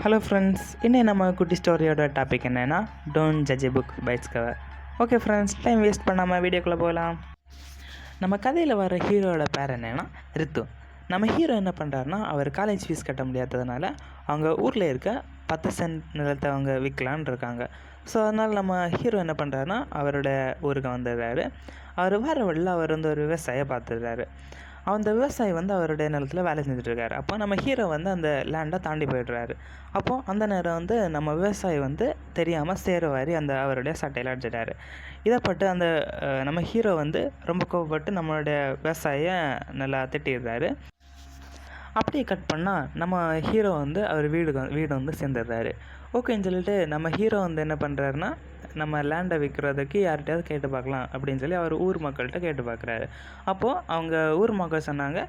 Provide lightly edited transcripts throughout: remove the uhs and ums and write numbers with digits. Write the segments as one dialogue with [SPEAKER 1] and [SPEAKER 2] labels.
[SPEAKER 1] Hello friends, இன்னும் நம்ம குட்டி ஸ்டோரியோட டாபிக் என்னென்னா don't judge a book by its cover. Okay friends, time waste பண்ணாமல் வீடியோக்குள்ளே போகலாம். நம்ம கதையில் வர ஹீரோவோட பேர் என்னென்னா ரித்து. நம்ம ஹீரோ என்ன பண்ணுறாருனா, அவர் காலேஜ் ஃபீஸ் கட்ட முடியாததுனால அவங்க ஊரில் இருக்க 10 சென்ட் நிலத்தை அவங்க விற்கலான் இருக்காங்க. ஸோ அதனால் நம்ம ஹீரோ என்ன பண்ணுறாருனா, அவரோட ஊருக்கு வந்துடுறாரு. அவர் வர வழியில் அவர் ஒரு விவசாயியை பார்த்துடுறாரு. அந்த விவசாயி அவருடைய நிலத்தில் வேலை செஞ்சுட்ருக்காரு. அப்போ நம்ம ஹீரோ அந்த லேண்டை தாண்டி போய்ட்றாரு. அப்போது அந்த நேரம் நம்ம விவசாயி தெரியாமல் சேரவாரி அவருடைய சட்டையில் அடிச்சிட்டாரு. இதை பட்டு நம்ம ஹீரோ ரொம்ப கோவப்பட்டு நம்மளுடைய விவசாயியை நல்லா திட்டிடுறாரு. அப்படியே கட் பண்ணால் நம்ம ஹீரோ அவர் வீடு சேர்ந்துடுறாரு. ஓகேன்னு சொல்லிட்டு நம்ம ஹீரோ என்ன பண்ணுறாருன்னா, நம்ம லேண்டை விற்கிறதுக்கு யார்கிட்டையாவது கேட்டு பார்க்கலாம் அப்படின்னு சொல்லி அவர் ஊர் மக்கள்கிட்ட கேட்டு பார்க்குறாரு. அப்போது அவங்க ஊர் மக்கள் சொன்னாங்க,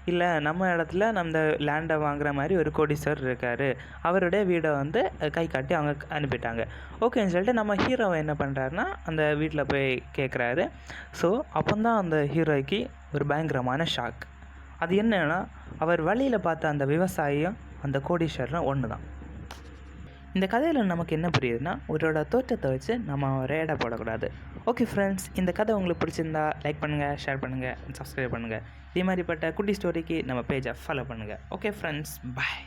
[SPEAKER 1] இல்லை நம்ம இடத்துல நம்ம லேண்டை வாங்குகிற மாதிரி ஒரு கோடீஸ்வரர் இருக்கார், அவருடைய வீடை கை காட்டி அவங்க அனுப்பிட்டாங்க. ஓகேன்னு சொல்லிட்டு நம்ம ஹீரோவை என்ன பண்ணுறாருன்னா, அந்த வீட்டில் போய் கேட்குறாரு. ஸோ அப்போந்தான் அந்த ஹீரோய்க்கு ஒரு பயங்கரமான ஷாக். அது என்னன்னா, அவர் வழியில் பார்த்த அந்த விவசாயியும் அந்த கோடீஸ்வரரும் ஒன்று தான். இந்த கதையில் நமக்கு என்ன புரியுதுன்னா, ஒருவரோட தோற்றத்தை வச்சு நம்ம ஒரு எடை போடக்கூடாது. ஓகே ஃப்ரெண்ட்ஸ், இந்த கதை உங்களுக்கு பிடிச்சிருந்தா லைக் பண்ணுங்கள், ஷேர் பண்ணுங்கள், சப்ஸ்கிரைப் பண்ணுங்கள். இதே மாதிரிப்பட்ட குட்டி ஸ்டோரிக்கு நம்ம பேஜை ஃபாலோ பண்ணுங்கள். ஓகே ஃப்ரெண்ட்ஸ், பாய்.